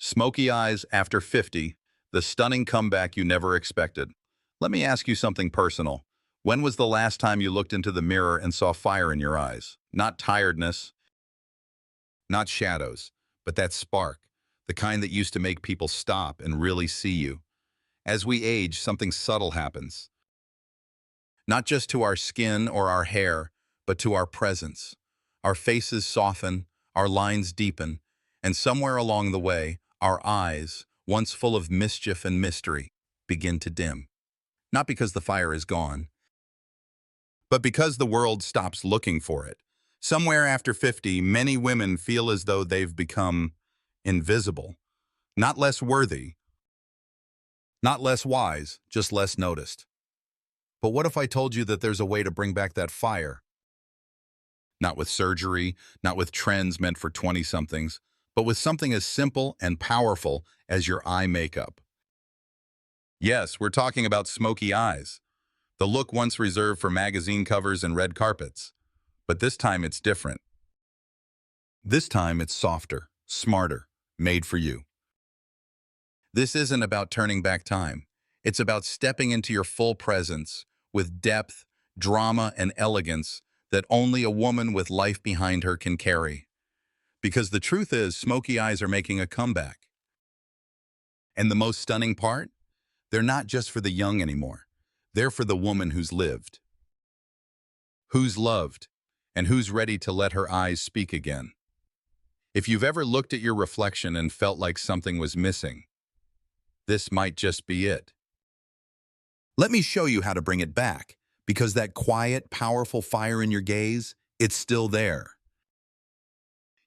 Smoky eyes after 50, the stunning comeback you never expected. Let me ask you something personal. When was the last time you looked into the mirror and saw fire in your eyes? Not tiredness, not shadows, but that spark, the kind that used to make people stop and really see you. As we age, something subtle happens. Not just to our skin or our hair, but to our presence. Our faces soften, our lines deepen, and somewhere along the way, our eyes, once full of mischief and mystery, begin to dim. Not because the fire is gone, but because the world stops looking for it. Somewhere after 50, many women feel as though they've become invisible. Not less worthy, not less wise, just less noticed. But what if I told you that there's a way to bring back that fire? Not with surgery, not with trends meant for 20-somethings, but with something as simple and powerful as your eye makeup. Yes, we're talking about smoky eyes, the look once reserved for magazine covers and red carpets. But this time it's different. This time it's softer, smarter, made for you. This isn't about turning back time. It's about stepping into your full presence with depth, drama, and elegance that only a woman with life behind her can carry. Because the truth is, smoky eyes are making a comeback. And the most stunning part? They're not just for the young anymore. They're for the woman who's lived, who's loved, and who's ready to let her eyes speak again. If you've ever looked at your reflection and felt like something was missing, this might just be it. Let me show you how to bring it back, because that quiet, powerful fire in your gaze, it's still there.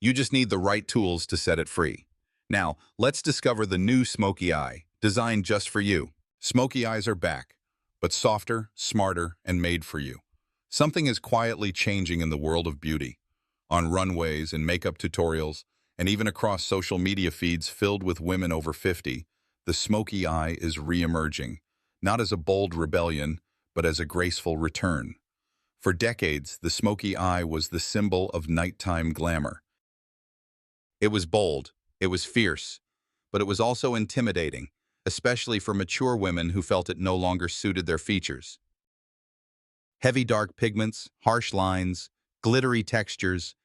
You just need the right tools to set it free. Now, let's discover the new smoky eye, designed just for you. Smoky eyes are back, but softer, smarter, and made for you. Something is quietly changing in the world of beauty. On runways and makeup tutorials, and even across social media feeds filled with women over 50, the smoky eye is re-emerging, not as a bold rebellion, but as a graceful return. For decades, the smoky eye was the symbol of nighttime glamour. It was bold, it was fierce, but it was also intimidating, especially for mature women who felt it no longer suited their features. Heavy dark pigments, harsh lines, glittery textures,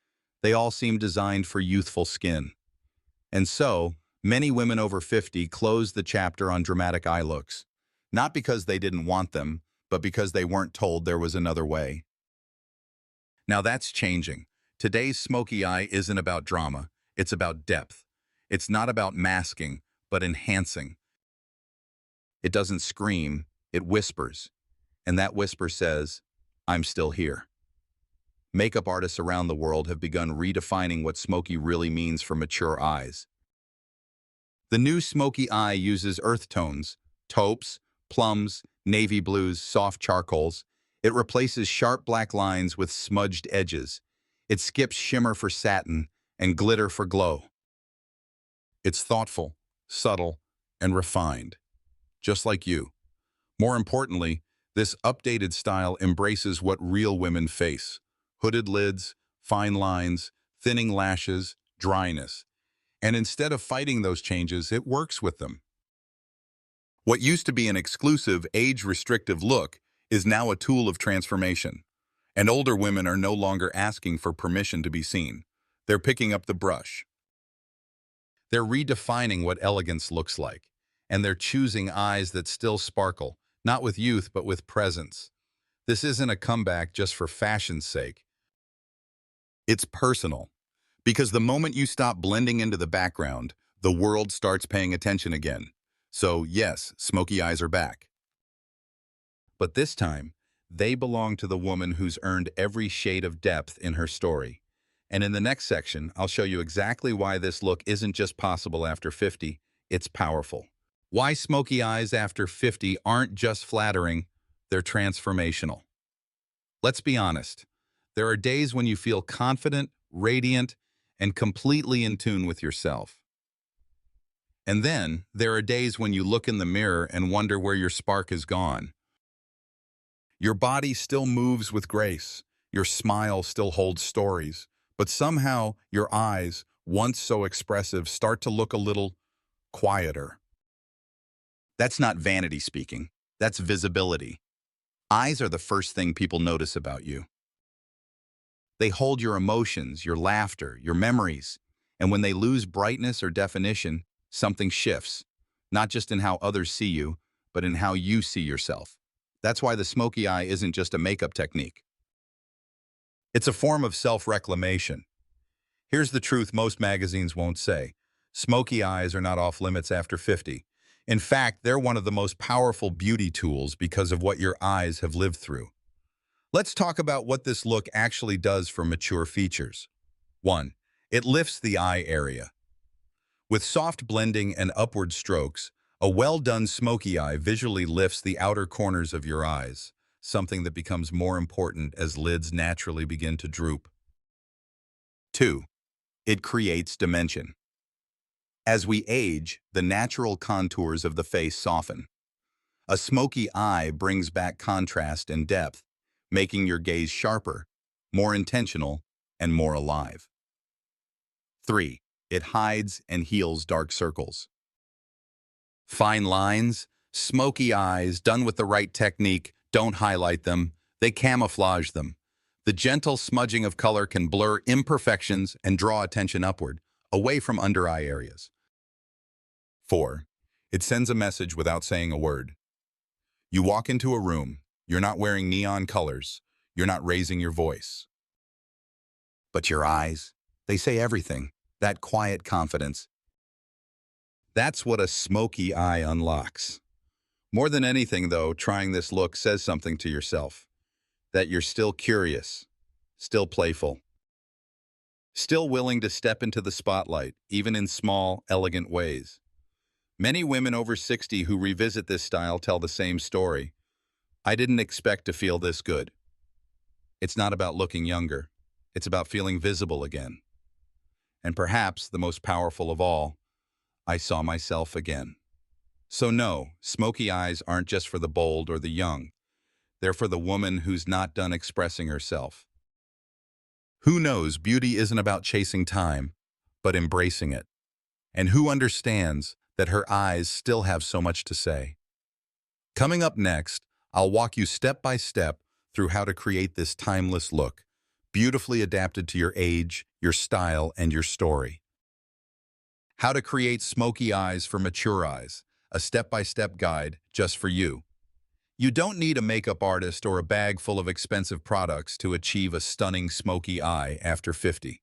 they all seemed designed for youthful skin. And so, many women over 50 closed the chapter on dramatic eye looks, not because they didn't want them, but because they weren't told there was another way. Now that's changing. Today's smoky eye isn't about drama, it's about depth. It's not about masking, but enhancing. It doesn't scream, it whispers. And that whisper says, I'm still here. Makeup artists around the world have begun redefining what smoky really means for mature eyes. The new smoky eye uses earth tones, taupes, plums, navy blues, soft charcoals. It replaces sharp black lines with smudged edges. It skips shimmer for satin and glitter for glow. It's thoughtful, subtle, and refined, just like you. More importantly, this updated style embraces what real women face: hooded lids, fine lines, thinning lashes, dryness. And instead of fighting those changes, it works with them. What used to be an exclusive, age-restrictive look is now a tool of transformation. And older women are no longer asking for permission to be seen. They're picking up the brush. They're redefining what elegance looks like. And they're choosing eyes that still sparkle, not with youth, but with presence. This isn't a comeback just for fashion's sake. It's personal. Because the moment you stop blending into the background, the world starts paying attention again. So yes, smoky eyes are back. But this time, they belong to the woman who's earned every shade of depth in her story. And in the next section, I'll show you exactly why this look isn't just possible after 50, it's powerful. Why smoky eyes after 50 aren't just flattering, they're transformational. Let's be honest, there are days when you feel confident, radiant, and completely in tune with yourself. And then, there are days when you look in the mirror and wonder where your spark is gone. Your body still moves with grace, your smile still holds stories, but somehow your eyes, once so expressive, start to look a little quieter. That's not vanity speaking. That's visibility. Eyes are the first thing people notice about you. They hold your emotions, your laughter, your memories. And when they lose brightness or definition, something shifts. Not just in how others see you, but in how you see yourself. That's why the smoky eye isn't just a makeup technique. It's a form of self-reclamation. Here's the truth most magazines won't say. Smoky eyes are not off limits after 50. In fact, they're one of the most powerful beauty tools because of what your eyes have lived through. Let's talk about what this look actually does for mature features. 1. It lifts the eye area. With soft blending and upward strokes, a well-done smoky eye visually lifts the outer corners of your eyes, something that becomes more important as lids naturally begin to droop. 2. It creates dimension. As we age, the natural contours of the face soften. A smoky eye brings back contrast and depth, making your gaze sharper, more intentional, and more alive. 3. It hides and heals dark circles. Fine lines, smoky eyes, done with the right technique, don't highlight them, they camouflage them. The gentle smudging of color can blur imperfections and draw attention upward, away from under-eye areas. 4. It sends a message without saying a word. You walk into a room, you're not wearing neon colors, you're not raising your voice. But your eyes, they say everything, that quiet confidence. That's what a smoky eye unlocks. More than anything, though, trying this look says something to yourself. That you're still curious, still playful, still willing to step into the spotlight, even in small, elegant ways. Many women over 60 who revisit this style tell the same story. I didn't expect to feel this good. It's not about looking younger. It's about feeling visible again. And perhaps the most powerful of all, I saw myself again. So no, smoky eyes aren't just for the bold or the young. They're for the woman who's not done expressing herself. Who knows beauty isn't about chasing time, but embracing it. And who understands that her eyes still have so much to say. Coming up next, I'll walk you step by step through how to create this timeless look, beautifully adapted to your age, your style, and your story. How to create smoky eyes for mature eyes, a step-by-step guide just for you. You don't need a makeup artist or a bag full of expensive products to achieve a stunning smoky eye after 50.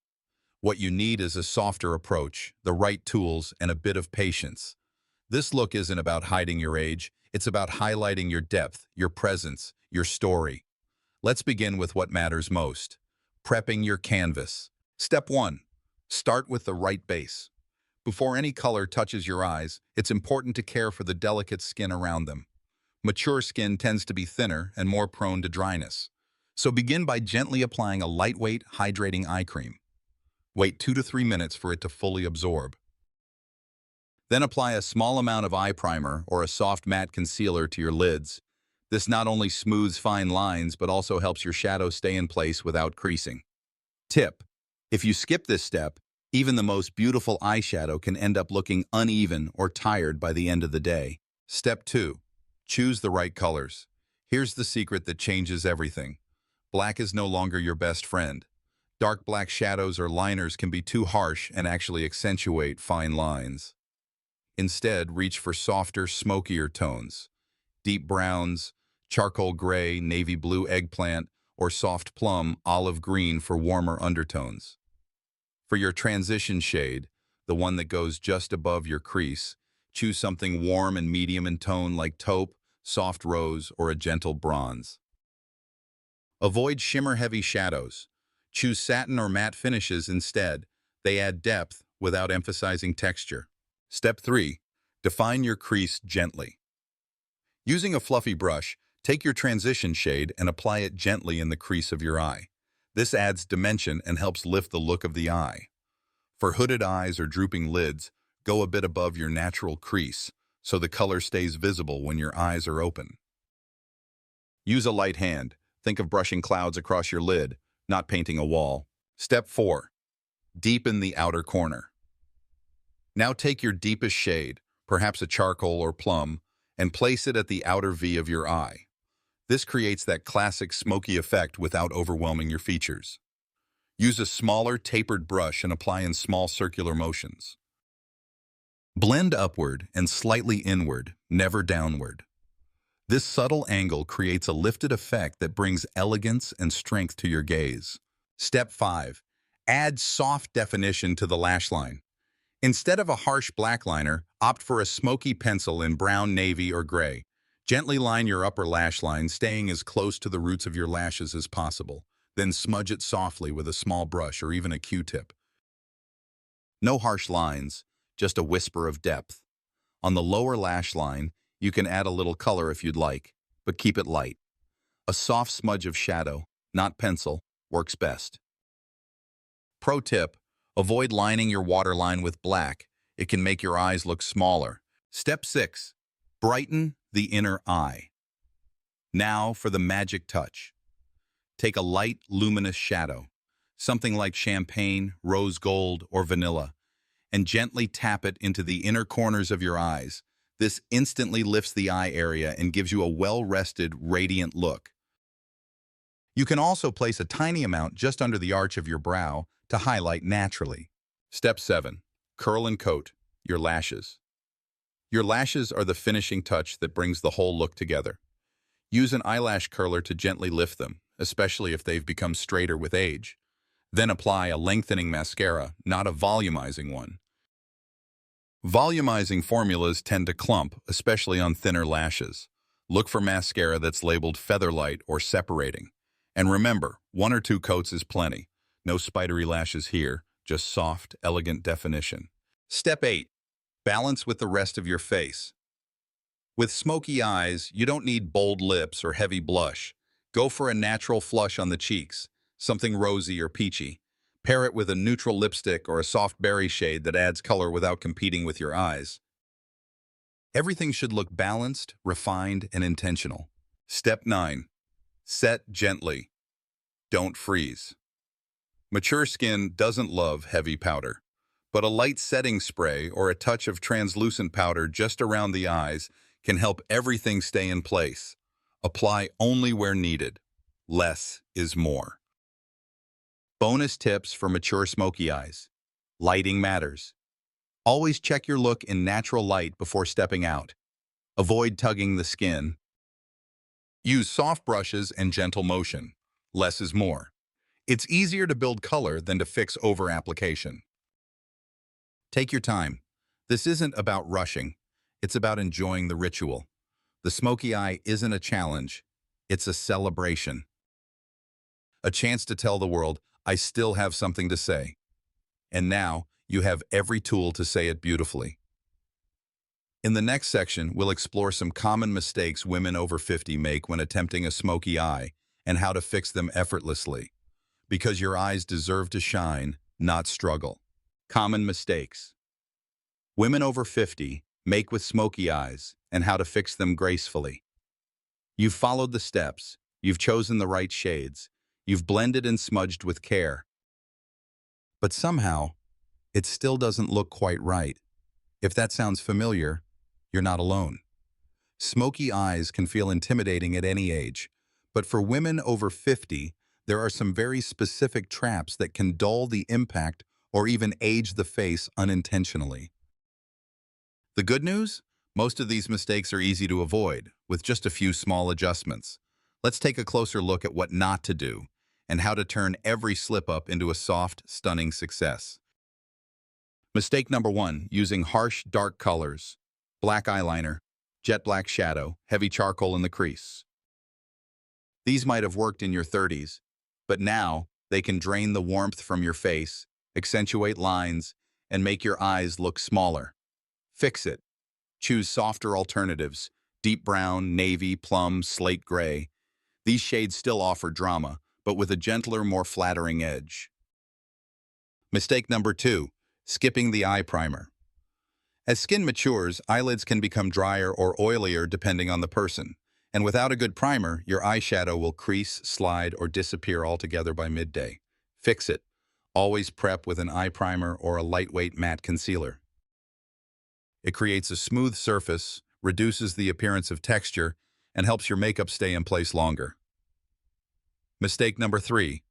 What you need is a softer approach, the right tools, and a bit of patience. This look isn't about hiding your age, it's about highlighting your depth, your presence, your story. Let's begin with what matters most. Prepping your canvas. Step 1. Start with the right base. Before any color touches your eyes, it's important to care for the delicate skin around them. Mature skin tends to be thinner and more prone to dryness. So begin by gently applying a lightweight, hydrating eye cream. Wait 2 to 3 minutes for it to fully absorb. Then apply a small amount of eye primer or a soft matte concealer to your lids. This not only smooths fine lines, but also helps your shadow stay in place without creasing. Tip: if you skip this step, even the most beautiful eyeshadow can end up looking uneven or tired by the end of the day. Step 2. Choose the right colors. Here's the secret that changes everything. Black is no longer your best friend. Dark black shadows or liners can be too harsh and actually accentuate fine lines. Instead, reach for softer, smokier tones. Deep browns, charcoal gray, navy blue eggplant, or soft plum, olive green for warmer undertones. For your transition shade, the one that goes just above your crease, choose something warm and medium in tone like taupe, soft rose, or a gentle bronze. Avoid shimmer-heavy shadows. Choose satin or matte finishes instead. They add depth without emphasizing texture. Step 3. Define your crease gently. Using a fluffy brush, take your transition shade and apply it gently in the crease of your eye. This adds dimension and helps lift the look of the eye. For hooded eyes or drooping lids, go a bit above your natural crease, so the color stays visible when your eyes are open. Use a light hand. Think of brushing clouds across your lid, not painting a wall. Step 4. Deepen the outer corner. Now take your deepest shade, perhaps a charcoal or plum, and place it at the outer V of your eye. This creates that classic smoky effect without overwhelming your features. Use a smaller, tapered brush and apply in small circular motions. Blend upward and slightly inward, never downward. This subtle angle creates a lifted effect that brings elegance and strength to your gaze. Step 5. Add soft definition to the lash line. Instead of a harsh black liner, opt for a smoky pencil in brown, navy, or gray. Gently line your upper lash line, staying as close to the roots of your lashes as possible. Then smudge it softly with a small brush or even a Q-tip. No harsh lines, just a whisper of depth. On the lower lash line, you can add a little color if you'd like, but keep it light. A soft smudge of shadow, not pencil, works best. Pro tip: avoid lining your waterline with black. It can make your eyes look smaller. Step 6. Brighten the inner eye. Now for the magic touch. Take a light, luminous shadow, something like champagne, rose gold, or vanilla, and gently tap it into the inner corners of your eyes. This instantly lifts the eye area and gives you a well-rested, radiant look. You can also place a tiny amount just under the arch of your brow to highlight naturally. Step 7. Curl and coat your lashes. Your lashes are the finishing touch that brings the whole look together. Use an eyelash curler to gently lift them, especially if they've become straighter with age. Then apply a lengthening mascara, not a volumizing one. Volumizing formulas tend to clump, especially on thinner lashes. Look for mascara that's labeled Featherlight or Separating. And remember, 1 or 2 coats is plenty. No spidery lashes here, just soft, elegant definition. Step 8. Balance with the rest of your face. With smoky eyes, you don't need bold lips or heavy blush. Go for a natural flush on the cheeks, something rosy or peachy. Pair it with a neutral lipstick or a soft berry shade that adds color without competing with your eyes. Everything should look balanced, refined, and intentional. Step 9. Set gently. Don't freeze. Mature skin doesn't love heavy powder, but a light setting spray or a touch of translucent powder just around the eyes can help everything stay in place. Apply only where needed. Less is more. Bonus tips for mature smoky eyes. Lighting matters. Always check your look in natural light before stepping out. Avoid tugging the skin. Use soft brushes and gentle motion. Less is more. It's easier to build color than to fix over-application. Take your time. This isn't about rushing. It's about enjoying the ritual. The smoky eye isn't a challenge. It's a celebration. A chance to tell the world, I still have something to say. And now, you have every tool to say it beautifully. In the next section, we'll explore some common mistakes women over 50 make when attempting a smoky eye and how to fix them effortlessly. Because your eyes deserve to shine, not struggle. Common mistakes women over 50 make with smoky eyes and how to fix them gracefully. You've followed the steps, you've chosen the right shades, you've blended and smudged with care. But somehow, it still doesn't look quite right. If that sounds familiar, you're not alone. Smoky eyes can feel intimidating at any age, but for women over 50, there are some very specific traps that can dull the impact or even age the face unintentionally. The good news? Most of these mistakes are easy to avoid, with just a few small adjustments. Let's take a closer look at what not to do, and how to turn every slip-up into a soft, stunning success. Mistake number 1, using harsh, dark colors. Black eyeliner, jet black shadow, heavy charcoal in the crease. These might have worked in your 30s, but now they can drain the warmth from your face, accentuate lines, and make your eyes look smaller. Fix it. Choose softer alternatives, deep brown, navy, plum, slate gray. These shades still offer drama, but with a gentler, more flattering edge. Mistake number 2, skipping the eye primer. As skin matures, eyelids can become drier or oilier depending on the person. And without a good primer, your eyeshadow will crease, slide, or disappear altogether by midday. Fix it. Always prep with an eye primer or a lightweight matte concealer. It creates a smooth surface, reduces the appearance of texture, and helps your makeup stay in place longer. Mistake number 3,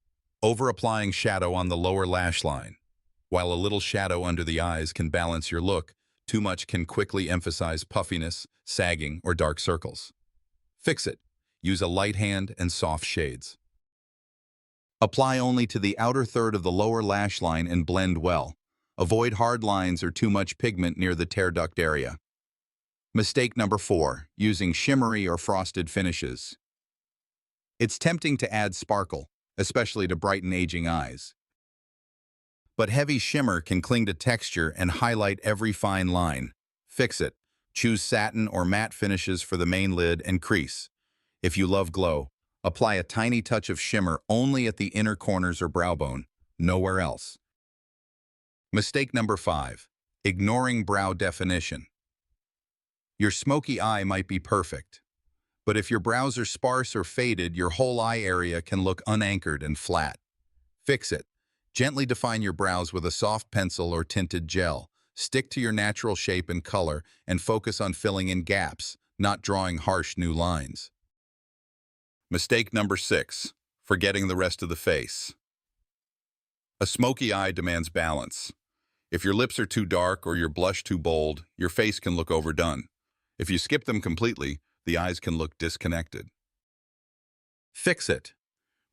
over-applying shadow on the lower lash line. While a little shadow under the eyes can balance your look, too much can quickly emphasize puffiness, sagging, or dark circles. Fix it. Use a light hand and soft shades. Apply only to the outer third of the lower lash line and blend well. Avoid hard lines or too much pigment near the tear duct area. Mistake number 4, using shimmery or frosted finishes. It's tempting to add sparkle, especially to brighten aging eyes. But heavy shimmer can cling to texture and highlight every fine line. Fix it. Choose satin or matte finishes for the main lid and crease. If you love glow, apply a tiny touch of shimmer only at the inner corners or brow bone, nowhere else. Mistake number 5, ignoring brow definition. Your smoky eye might be perfect, but if your brows are sparse or faded, your whole eye area can look unanchored and flat. Fix it. Gently define your brows with a soft pencil or tinted gel. Stick to your natural shape and color and focus on filling in gaps, not drawing harsh new lines. Mistake number 6, forgetting the rest of the face. A smoky eye demands balance. If your lips are too dark or your blush too bold, your face can look overdone. If you skip them completely, the eyes can look disconnected. Fix it.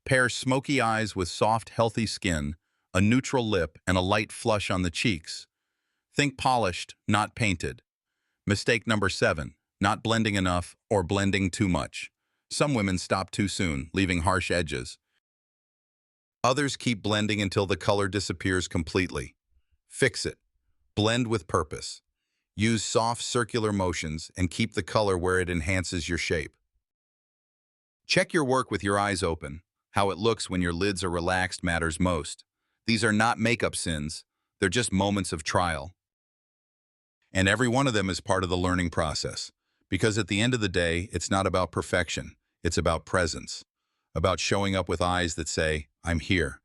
Pair smoky eyes with soft, healthy skin, a neutral lip, and a light flush on the cheeks. Think polished, not painted. Mistake number 7, not blending enough or blending too much. Some women stop too soon, leaving harsh edges. Others keep blending until the color disappears completely. Fix it. Blend with purpose. Use soft circular motions and keep the color where it enhances your shape. Check your work with your eyes open. How it looks when your lids are relaxed matters most. These are not makeup sins. They're just moments of trial. And every one of them is part of the learning process. Because at the end of the day, it's not about perfection. It's about presence. About showing up with eyes that say, I'm here.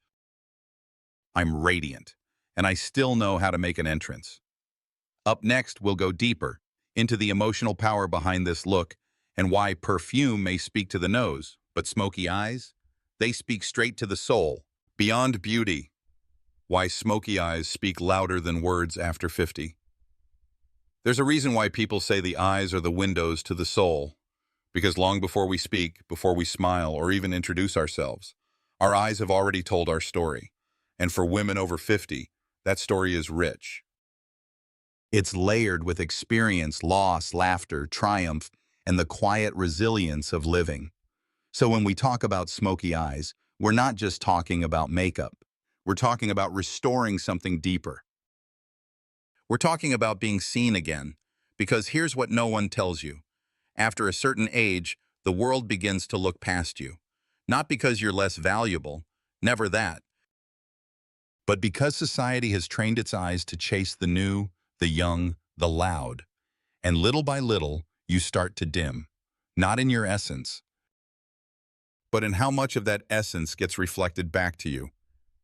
I'm radiant. And I still know how to make an entrance. Up next, we'll go deeper into the emotional power behind this look and why perfume may speak to the nose, but smoky eyes, they speak straight to the soul. Beyond beauty, why smoky eyes speak louder than words after 50. There's a reason why people say the eyes are the windows to the soul, because long before we speak, before we smile, or even introduce ourselves, our eyes have already told our story. And for women over 50, that story is rich. It's layered with experience, loss, laughter, triumph, and the quiet resilience of living. So when we talk about smoky eyes, we're not just talking about makeup. We're talking about restoring something deeper. We're talking about being seen again, because here's what no one tells you. After a certain age, the world begins to look past you. Not because you're less valuable, never that, but because society has trained its eyes to chase the new, the young, the loud. And little by little, you start to dim. Not in your essence, but in how much of that essence gets reflected back to you.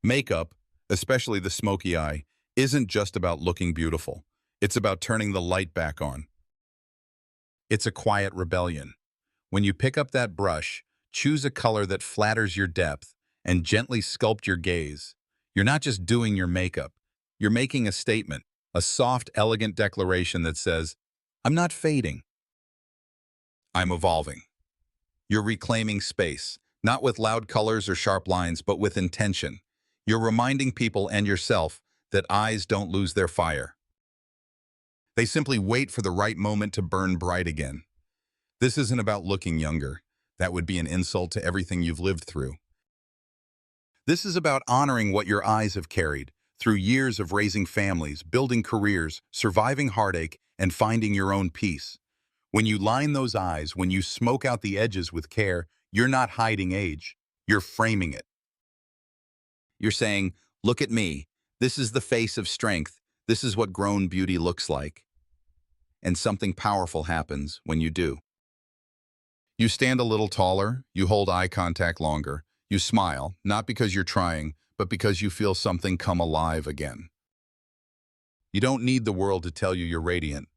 Makeup, especially the smoky eye, isn't just about looking beautiful. It's about turning the light back on. It's a quiet rebellion. When you pick up that brush, choose a color that flatters your depth, and gently sculpt your gaze. You're not just doing your makeup. You're making a statement, a soft, elegant declaration that says, I'm not fading. I'm evolving. You're reclaiming space, not with loud colors or sharp lines, but with intention. You're reminding people and yourself that eyes don't lose their fire. They simply wait for the right moment to burn bright again. This isn't about looking younger. That would be an insult to everything you've lived through. This is about honoring what your eyes have carried through years of raising families, building careers, surviving heartache, and finding your own peace. When you line those eyes, when you smoke out the edges with care, you're not hiding age. You're framing it. You're saying, look at me. This is the face of strength. This is what grown beauty looks like. And something powerful happens when you do. You stand a little taller, you hold eye contact longer, you smile, not because you're trying, but because you feel something come alive again. You don't need the world to tell you you're radiant.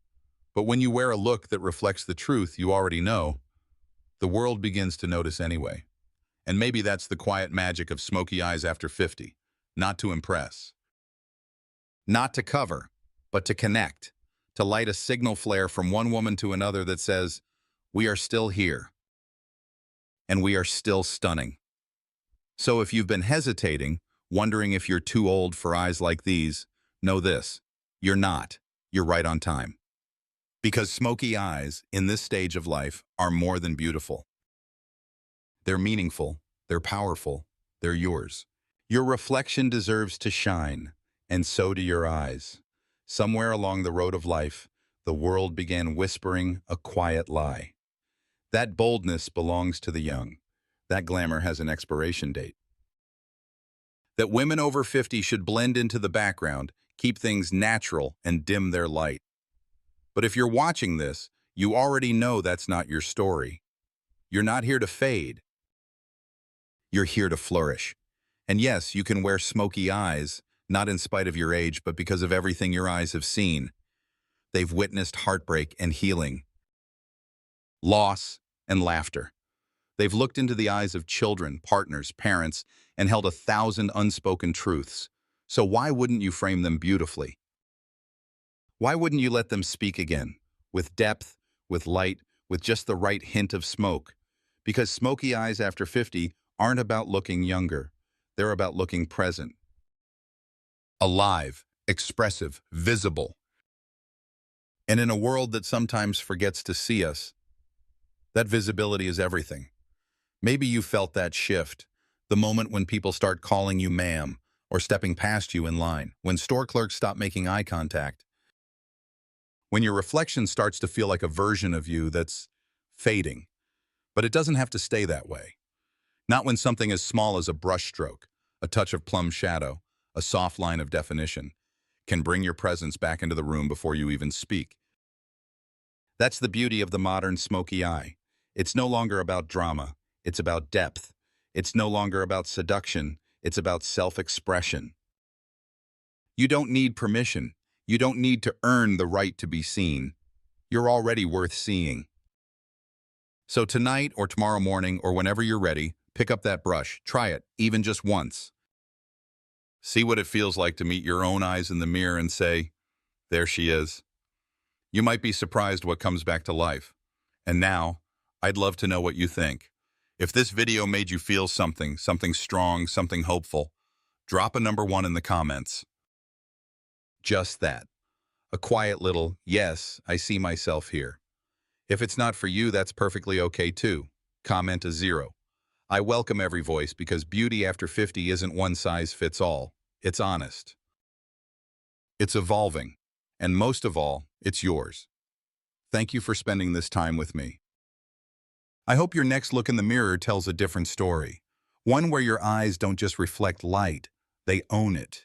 But when you wear a look that reflects the truth you already know, the world begins to notice anyway. And maybe that's the quiet magic of smoky eyes after 50. Not to impress. Not to cover, but to connect. To light a signal flare from one woman to another that says, we are still here. And we are still stunning. So if you've been hesitating, wondering if you're too old for eyes like these, know this. You're not. You're right on time. Because smoky eyes, in this stage of life, are more than beautiful. They're meaningful, they're powerful, they're yours. Your reflection deserves to shine, and so do your eyes. Somewhere along the road of life, the world began whispering a quiet lie. That boldness belongs to the young. That glamour has an expiration date. That women over 50 should blend into the background, keep things natural, and dim their light. But if you're watching this, you already know that's not your story. You're not here to fade. You're here to flourish. And yes, you can wear smoky eyes, not in spite of your age, but because of everything your eyes have seen. They've witnessed heartbreak and healing, loss and laughter. They've looked into the eyes of children, partners, parents, and held 1,000 unspoken truths. So why wouldn't you frame them beautifully? Why wouldn't you let them speak again, with depth, with light, with just the right hint of smoke? Because smoky eyes after 50 aren't about looking younger. They're about looking present. Alive, expressive, visible. And in a world that sometimes forgets to see us, that visibility is everything. Maybe you felt that shift, the moment when people start calling you ma'am or stepping past you in line, when store clerks stop making eye contact, when your reflection starts to feel like a version of you that's fading. But it doesn't have to stay that way. Not when something as small as a brushstroke, a touch of plum shadow, a soft line of definition, can bring your presence back into the room before you even speak. That's the beauty of the modern smoky eye. It's no longer about drama. It's about depth. It's no longer about seduction. It's about self-expression. You don't need permission. You don't need to earn the right to be seen. You're already worth seeing. So tonight or tomorrow morning or whenever you're ready, pick up that brush. Try it, even just once. See what it feels like to meet your own eyes in the mirror and say, there she is. You might be surprised what comes back to life. And now, I'd love to know what you think. If this video made you feel something strong, something hopeful, drop a number 1 in the comments. Just that. A quiet little, yes, I see myself here. If it's not for you, that's perfectly okay too. Comment a 0. I welcome every voice because beauty after 50 isn't one size fits all. It's honest. It's evolving. And most of all, it's yours. Thank you for spending this time with me. I hope your next look in the mirror tells a different story. One where your eyes don't just reflect light, they own it.